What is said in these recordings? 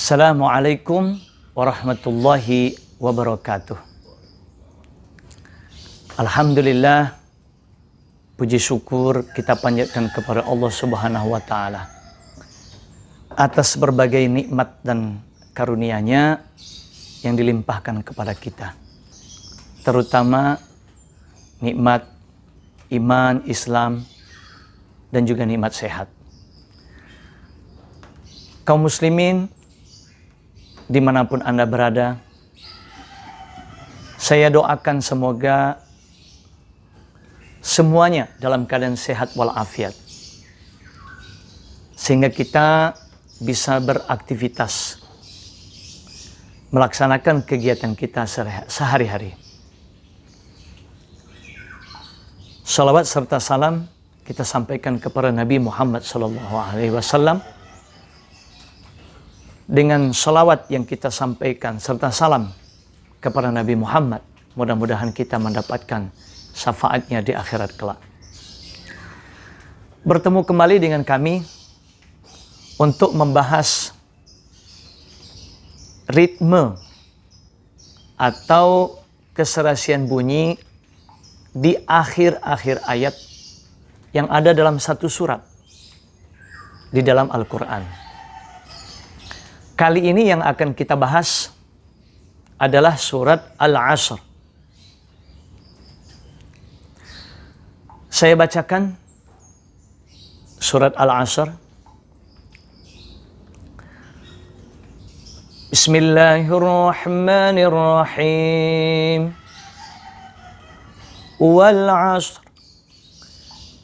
Assalamualaikum warahmatullahi wabarakatuh. Alhamdulillah, puji syukur kita panjatkan kepada Allah Subhanahu wa Ta'ala atas berbagai nikmat dan karunia-Nya yang dilimpahkan kepada kita, terutama nikmat iman, Islam, dan juga nikmat sehat. Kaum muslimin dimanapun Anda berada, saya doakan semoga semuanya dalam keadaan sehat walafiat, sehingga kita bisa beraktivitas, melaksanakan kegiatan kita sehari-hari. Salawat serta salam kita sampaikan kepada Nabi Muhammad SAW. Dengan salawat yang kita sampaikan serta salam kepada Nabi Muhammad, mudah-mudahan kita mendapatkan syafaatnya di akhirat kelak. Bertemu kembali dengan kami untuk membahas ritme atau keserasian bunyi di akhir-akhir ayat yang ada dalam satu surat di dalam Al-Quran. Kali ini yang akan kita bahas adalah surat Al-Asr. Saya bacakan surat Al-Asr. Bismillahirrahmanirrahim. Wal-'asr.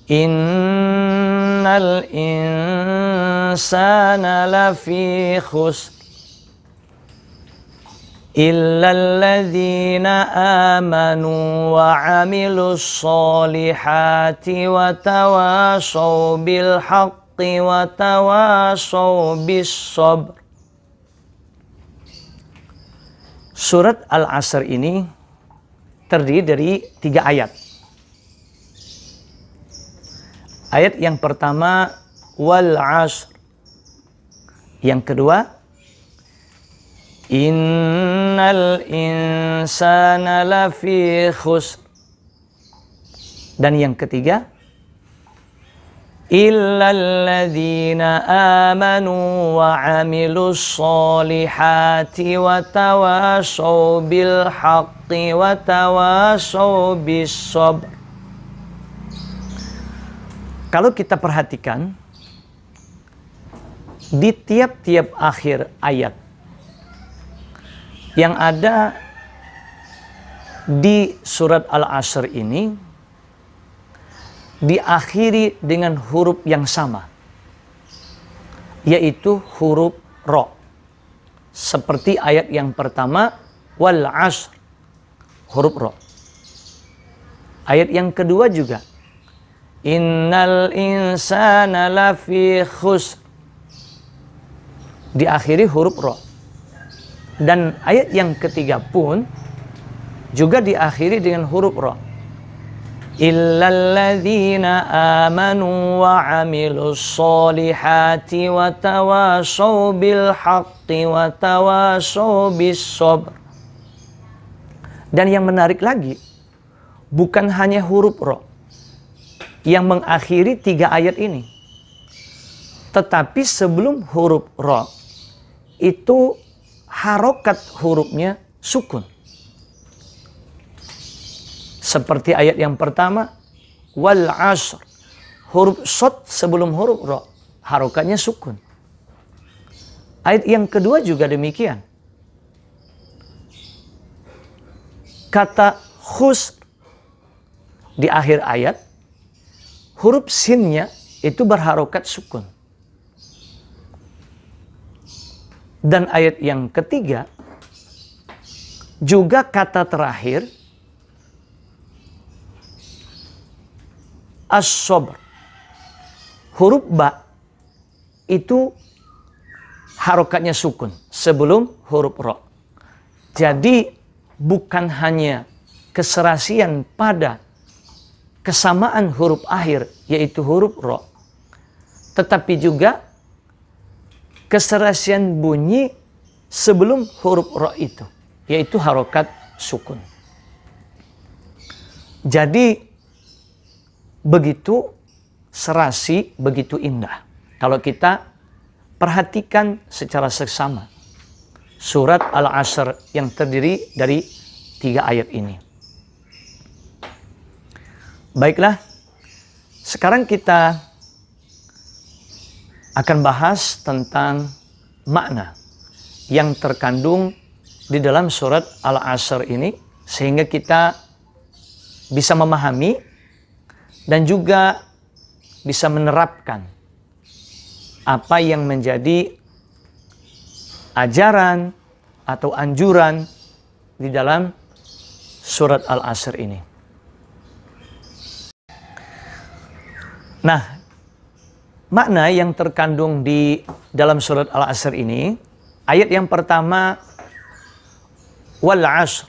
Innal insana lafi khusr illa alladhina amanu wa 'amilus solihati wa tawasaw bil haqqi wa tawasaw bis sabr. Surat Al-Asr ini terdiri dari 3 ayat. Ayat yang pertama, wal 'asr. Yang kedua, innal insana lafi khusr. Dan yang ketiga, illal ladzina amanu wa 'amilus solihati wa tawasaw bil haqqi wa tawasaw bis sabr. Kalau kita perhatikan di tiap-tiap akhir ayat yang ada di surat Al-Asr ini diakhiri dengan huruf yang sama, yaitu huruf Ra. Seperti ayat yang pertama, wal 'asr, huruf Ra. Ayat yang kedua juga, innal insana lafi khusr, diakhiri huruf Ra. Dan ayat yang ketiga pun juga diakhiri dengan huruf Ra. Illal ladzina amanu wa 'amilus solihati wa tawasaw bil haqqi wa tawasaw bis sabr. Dan yang menarik lagi, bukan hanya huruf Ra yang mengakhiri 3 ayat ini, tetapi sebelum huruf Ra itu harokat hurufnya sukun. Seperti ayat yang pertama, wal 'asr, huruf shad sebelum huruf Ra harokatnya sukun. Ayat yang kedua juga demikian. Kata khusr di akhir ayat, huruf sinnya itu berharokat sukun. Dan ayat yang ketiga, juga kata terakhir, as-sabr, huruf ba itu harokatnya sukun sebelum huruf Ra. Jadi bukan hanya keserasian pada kesamaan huruf akhir, yaitu huruf Ra, tetapi juga keserasian bunyi sebelum huruf ra itu, yaitu harokat sukun. Jadi begitu serasi, begitu indah kalau kita perhatikan secara seksama surat Al-Asr yang terdiri dari 3 ayat ini. Baiklah, sekarang kita akan bahas tentang makna yang terkandung di dalam surat Al-Asr ini, sehingga kita bisa memahami dan juga bisa menerapkan apa yang menjadi ajaran atau anjuran di dalam surat Al-Asr ini. Nah, makna yang terkandung di dalam surat Al-Asr ini, ayat yang pertama, wal asr,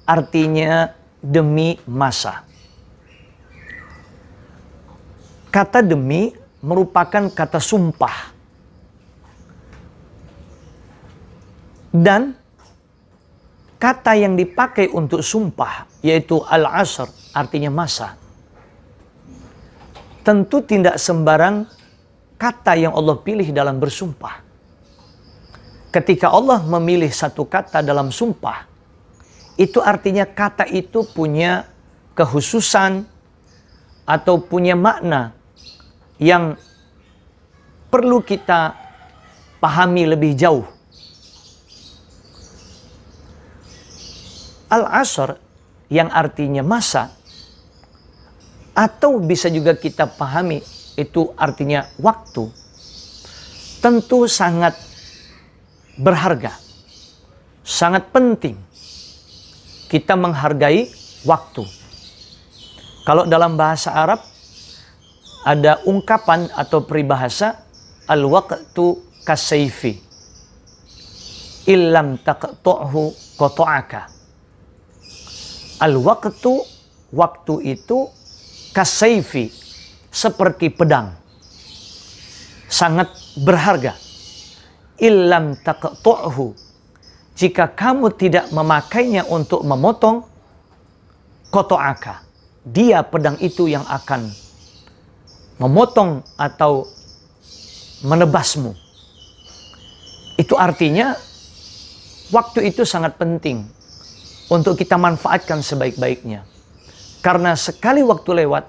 artinya demi masa. Kata demi merupakan kata sumpah. Dan kata yang dipakai untuk sumpah, yaitu al-asr, artinya masa. Tentu tidak sembarang kata yang Allah pilih dalam bersumpah. Ketika Allah memilih satu kata dalam sumpah, itu artinya kata itu punya kekhususan atau punya makna yang perlu kita pahami lebih jauh. Al-asr yang artinya masa, atau bisa juga kita pahami itu artinya waktu, tentu sangat berharga, sangat penting kita menghargai waktu. Kalau dalam bahasa Arab ada ungkapan atau peribahasa, al-waqtu kasayfi illam taqtu'hu qata'aka. Al-waqtu, waktu itu, kasayfi, seperti pedang, sangat berharga. Illam taqtu'hu, jika kamu tidak memakainya untuk memotong, qata'aka, dia pedang itu yang akan memotong atau menebasmu. Itu artinya waktu itu sangat penting untuk kita manfaatkan sebaik-baiknya. Karena sekali waktu lewat,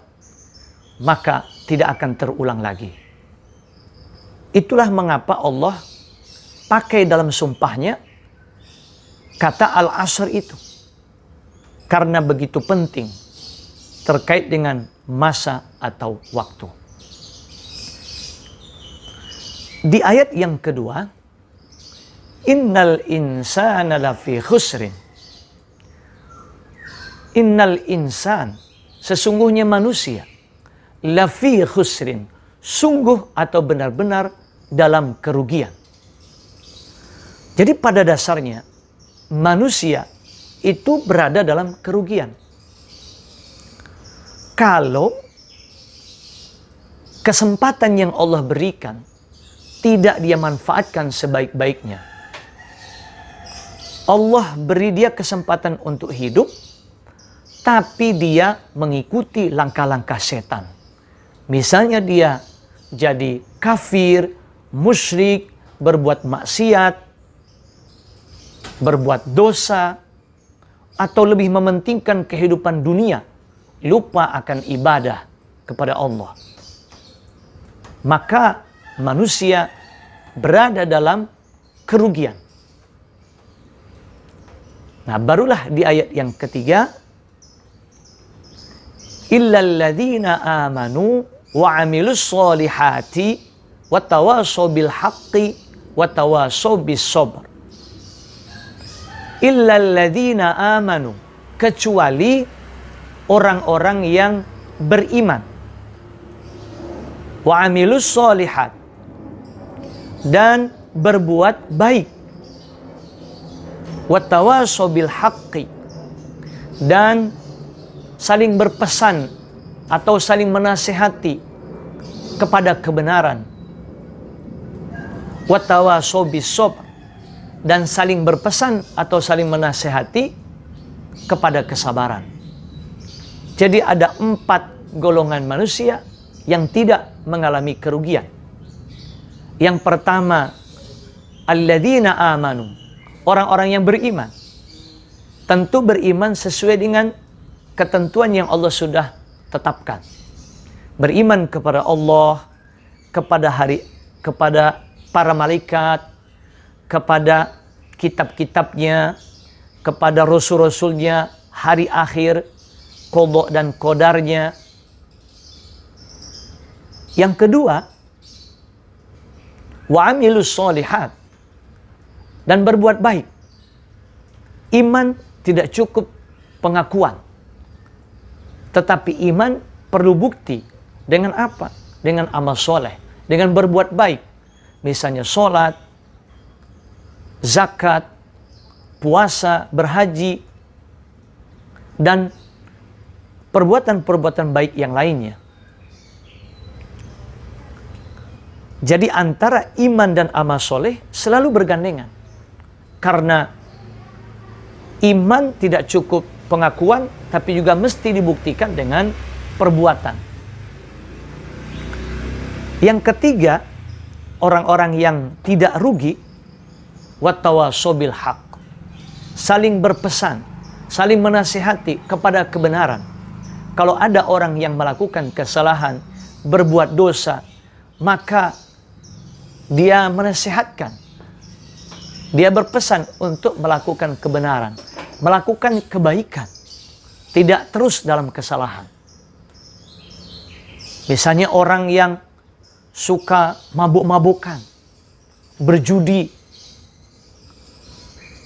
maka tidak akan terulang lagi. Itulah mengapa Allah pakai dalam sumpahnya kata al-asr itu. Karena begitu penting terkait dengan masa atau waktu. Di ayat yang kedua, innal insana lafi khusrin. Innal insan, sesungguhnya manusia, lafi khusrin, sungguh atau benar-benar dalam kerugian. Jadi pada dasarnya manusia itu berada dalam kerugian. Kalau kesempatan yang Allah berikan tidak dia manfaatkan sebaik-baiknya. Allah beri dia kesempatan untuk hidup, tapi dia mengikuti langkah-langkah setan. Misalnya dia jadi kafir, musyrik, berbuat maksiat, berbuat dosa, atau lebih mementingkan kehidupan dunia, lupa akan ibadah kepada Allah. Maka manusia berada dalam kerugian. Nah, barulah di ayat yang ketiga, illal ladzina amanu wa amilus solihati wa tawasaw bil haqqi wa tawasaw bis sabr. Illal ladzina amanu, kecuali orang-orang yang beriman, wa amilus solihat, dan berbuat baik, wa tawasaw bil haqqi, dan saling berpesan atau saling menasihati kepada kebenaran, wa tawasaw bis sabr, dan saling berpesan atau saling menasehati kepada kesabaran. Jadi ada 4 golongan manusia yang tidak mengalami kerugian. Yang pertama, alladzina amanu, orang-orang yang beriman. Tentu beriman sesuai dengan ketentuan yang Allah sudah tetapkan. Beriman kepada Allah, kepada para malaikat, kepada kitab-kitabnya, kepada rasul-rasulnya, hari akhir, qada dan qadarnya. Yang kedua, wa amilus sholihat, dan berbuat baik. Iman tidak cukup pengakuan, tetapi iman perlu bukti. Dengan apa? Dengan amal soleh, dengan berbuat baik. Misalnya sholat, zakat, puasa, berhaji, dan perbuatan-perbuatan baik yang lainnya. Jadi antara iman dan amal soleh selalu bergandengan. Karena iman tidak cukup pengakuan, tapi juga mesti dibuktikan dengan perbuatan. Yang ketiga, orang-orang yang tidak rugi, wattawasau bil haq, saling berpesan, saling menasihati kepada kebenaran. Kalau ada orang yang melakukan kesalahan, berbuat dosa, maka dia menasihatkan, dia berpesan untuk melakukan kebenaran, melakukan kebaikan, tidak terus dalam kesalahan. Misalnya orang yang suka mabuk-mabukan, berjudi,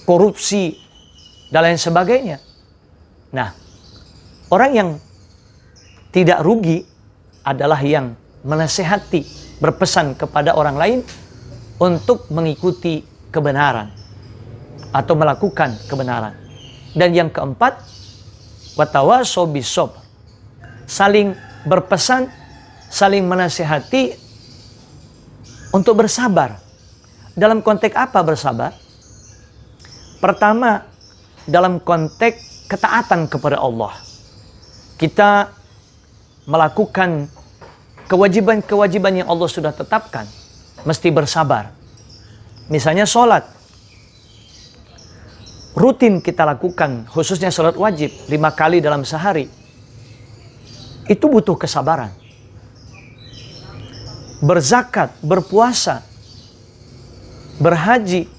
korupsi, dan lain sebagainya. Nah, orang yang tidak rugi adalah yang menasihati, berpesan kepada orang lain untuk mengikuti kebenaran atau melakukan kebenaran. Dan yang keempat, watawasau bisabr, saling berpesan, saling menasihati untuk bersabar. Dalam konteks apa bersabar? Pertama, dalam konteks ketaatan kepada Allah. Kita melakukan kewajiban-kewajiban yang Allah sudah tetapkan, mesti bersabar. Misalnya sholat, rutin kita lakukan, khususnya sholat wajib 5 kali dalam sehari. Itu butuh kesabaran. Berzakat, berpuasa, berhaji,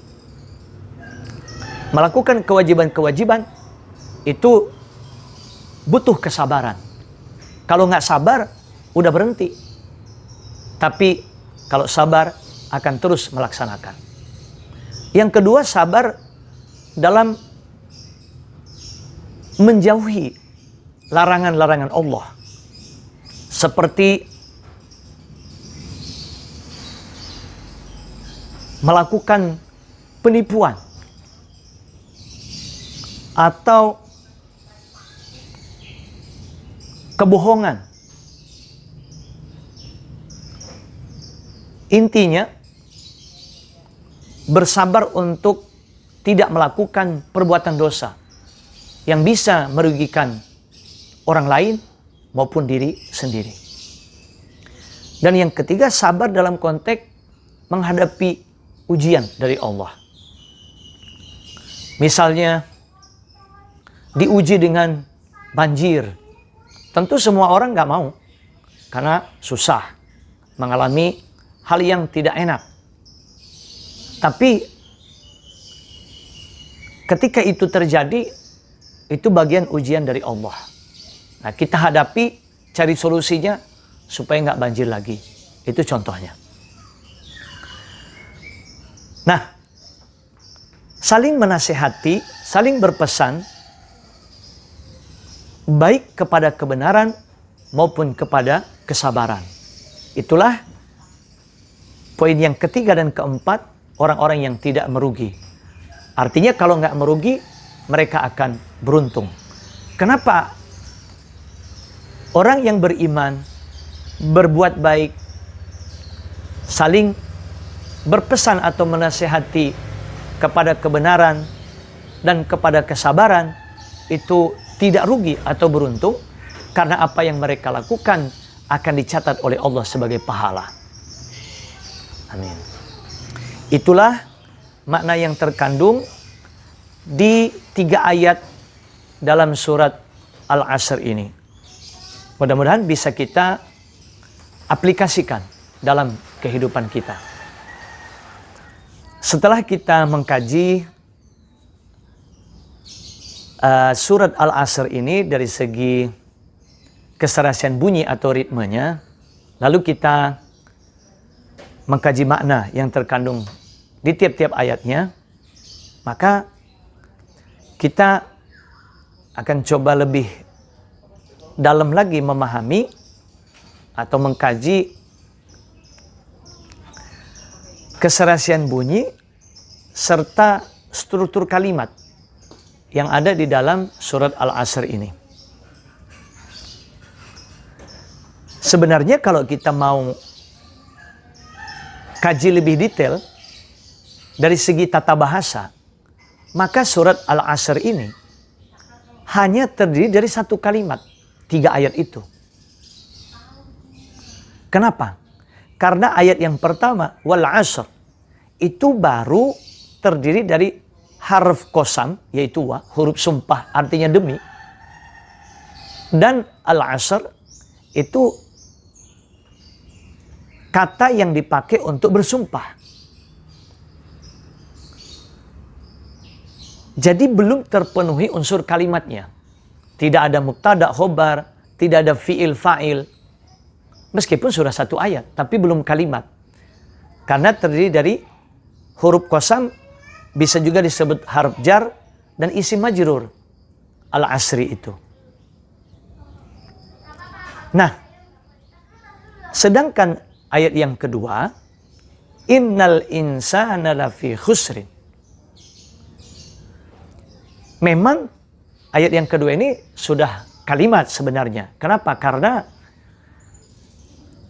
melakukan kewajiban-kewajiban, itu butuh kesabaran. Kalau nggak sabar, udah berhenti. Tapi kalau sabar, akan terus melaksanakan. Yang kedua, sabar dalam menjauhi larangan-larangan Allah. Seperti melakukan penipuan atau kebohongan. Intinya, bersabar untuk tidak melakukan perbuatan dosa yang bisa merugikan orang lain maupun diri sendiri. Dan yang ketiga, sabar dalam konteks menghadapi ujian dari Allah. Misalnya, diuji dengan banjir. Tentu semua orang nggak mau, karena susah, mengalami hal yang tidak enak. Tapi ketika itu terjadi, itu bagian ujian dari Allah. Nah, kita hadapi, cari solusinya supaya nggak banjir lagi. Itu contohnya. Nah, saling menasihati, saling berpesan, baik kepada kebenaran maupun kepada kesabaran. Itulah poin yang ketiga dan keempat, orang-orang yang tidak merugi. Artinya kalau nggak merugi, mereka akan beruntung. Kenapa? Orang yang beriman, berbuat baik, saling berpesan atau menasihati kepada kebenaran, dan kepada kesabaran, itu tidak rugi atau beruntung, karena apa yang mereka lakukan akan dicatat oleh Allah sebagai pahala. Amin. Itulah makna yang terkandung di 3 ayat dalam surat Al-Asr ini. Mudah-mudahan bisa kita aplikasikan dalam kehidupan kita. Setelah kita mengkaji surat Al-Asr ini dari segi keserasian bunyi atau ritmenya, lalu kita mengkaji makna yang terkandung di tiap-tiap ayatnya, maka kita akan coba lebih dalam lagi memahami atau mengkaji keserasian bunyi serta struktur kalimat yang ada di dalam surat Al-Asr ini. Sebenarnya kalau kita mau kaji lebih detail dari segi tata bahasa, maka surat Al-Asr ini hanya terdiri dari 1 kalimat, 3 ayat itu. Kenapa? Karena ayat yang pertama, wal asr, itu baru terdiri dari harf qasam, yaitu wa, huruf sumpah, artinya demi. Dan al-asr itu kata yang dipakai untuk bersumpah. Jadi belum terpenuhi unsur kalimatnya. Tidak ada mubtada khobar, tidak ada fi'il fa'il. Meskipun sudah 1 ayat, tapi belum kalimat. Karena terdiri dari huruf qasam, bisa juga disebut harf jar, dan isim majrur. Al-asri itu. Nah, sedangkan ayat yang kedua, innal insana lafi khusrin. Memang ayat yang kedua ini sudah kalimat sebenarnya. Kenapa? Karena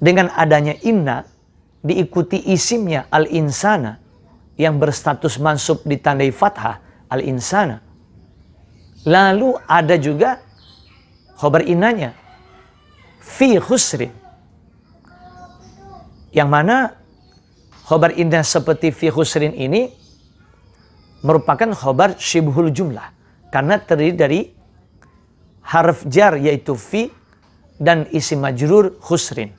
dengan adanya inna diikuti isimnya al-insana yang berstatus mansub ditandai fathah, al-insana. Lalu ada juga khobar innanya fi khusrin. Yang mana khobar inna seperti fi khusrin ini merupakan khobar syibhul jumlah. Karena terdiri dari harf jar yaitu fi dan isim majrur khusrin.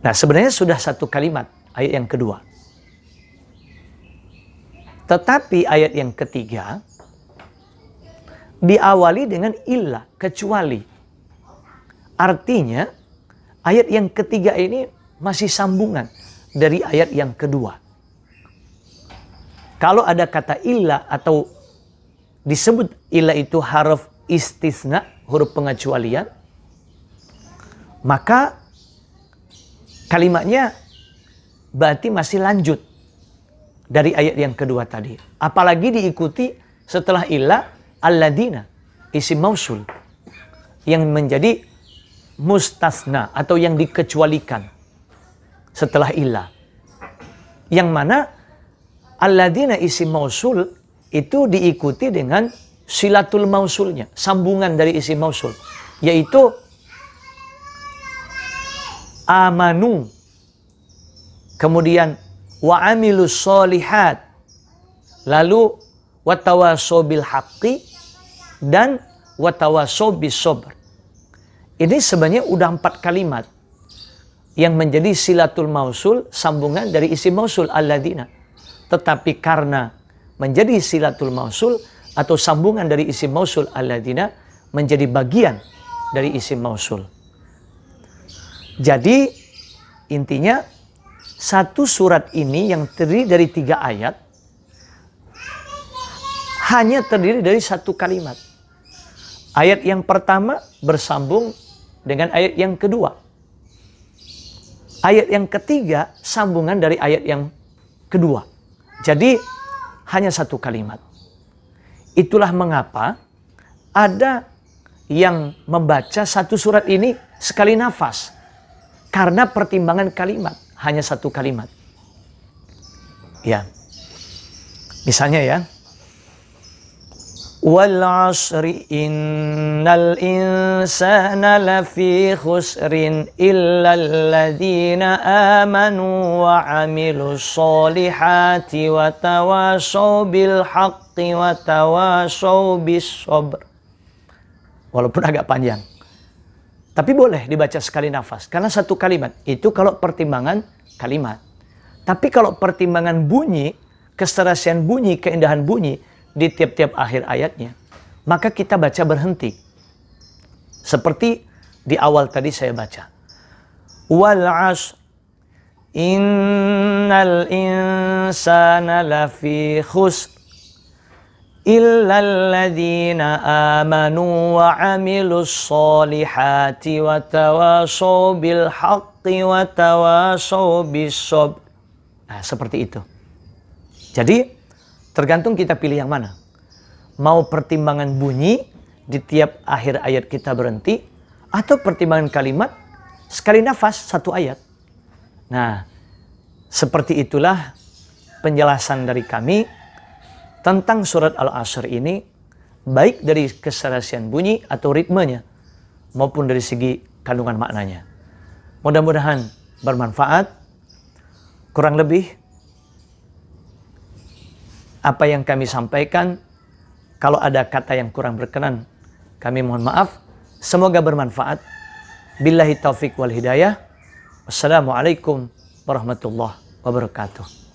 Nah, sebenarnya sudah 1 kalimat ayat yang kedua. Tetapi ayat yang ketiga diawali dengan illa, kecuali. Artinya ayat yang ketiga ini masih sambungan dari ayat yang kedua. Kalau ada kata illa atau disebut illa itu harf istisna, huruf pengecualian, maka kalimatnya berarti masih lanjut dari ayat yang kedua tadi. Apalagi diikuti setelah illa alladina, isim mausul, yang menjadi mustasna atau yang dikecualikan setelah illa. Yang mana alladina isim mausul itu diikuti dengan silatul mausulnya, sambungan dari isim mausul, yaitu amanu, kemudian wa amilus solihat, lalu watawasaw bil haqqi, dan watawasaw bis sabr. Ini sebenarnya udah 4 kalimat yang menjadi silatul mausul, sambungan dari isim mausul alladina. Tetapi karena menjadi silatul mausul atau sambungan dari isim mausul alladina menjadi bagian dari isim mausul. Jadi intinya satu surat ini yang terdiri dari 3 ayat hanya terdiri dari 1 kalimat. Ayat yang pertama bersambung dengan ayat yang kedua. Ayat yang ketiga sambungan dari ayat yang kedua. Jadi hanya 1 kalimat. Itulah mengapa ada yang membaca satu surat ini sekali nafas. Karena pertimbangan kalimat, hanya 1 kalimat. Ya. Misalnya ya, wal 'asri innal insana lafi khusrin illal ladzina amanu wa 'amilus solihati wa tawashaw bil haqqi wa tawashaw bis sabr. Walaupun agak panjang, tapi boleh dibaca sekali nafas karena satu kalimat itu kalau pertimbangan kalimat. Tapi kalau pertimbangan bunyi, keserasian bunyi, keindahan bunyi di tiap-tiap akhir ayatnya, maka kita baca berhenti. Seperti di awal tadi saya baca. Wal 'ashr innal insana lafi khusr illal ladzina amanu wa 'amilus solihati wa tawashaw bil haqqi wa tawashaw bis sabr. Nah, seperti itu. Jadi tergantung kita pilih yang mana. Mau pertimbangan bunyi, di tiap akhir ayat kita berhenti, atau pertimbangan kalimat, sekali nafas satu ayat. Nah, seperti itulah penjelasan dari kami tentang surat Al-'Ashr ini, baik dari keserasian bunyi atau ritmenya, maupun dari segi kandungan maknanya. Mudah-mudahan bermanfaat. Kurang lebih apa yang kami sampaikan, kalau ada kata yang kurang berkenan, kami mohon maaf. Semoga bermanfaat. Billahi taufik wal hidayah. Wassalamualaikum warahmatullahi wabarakatuh.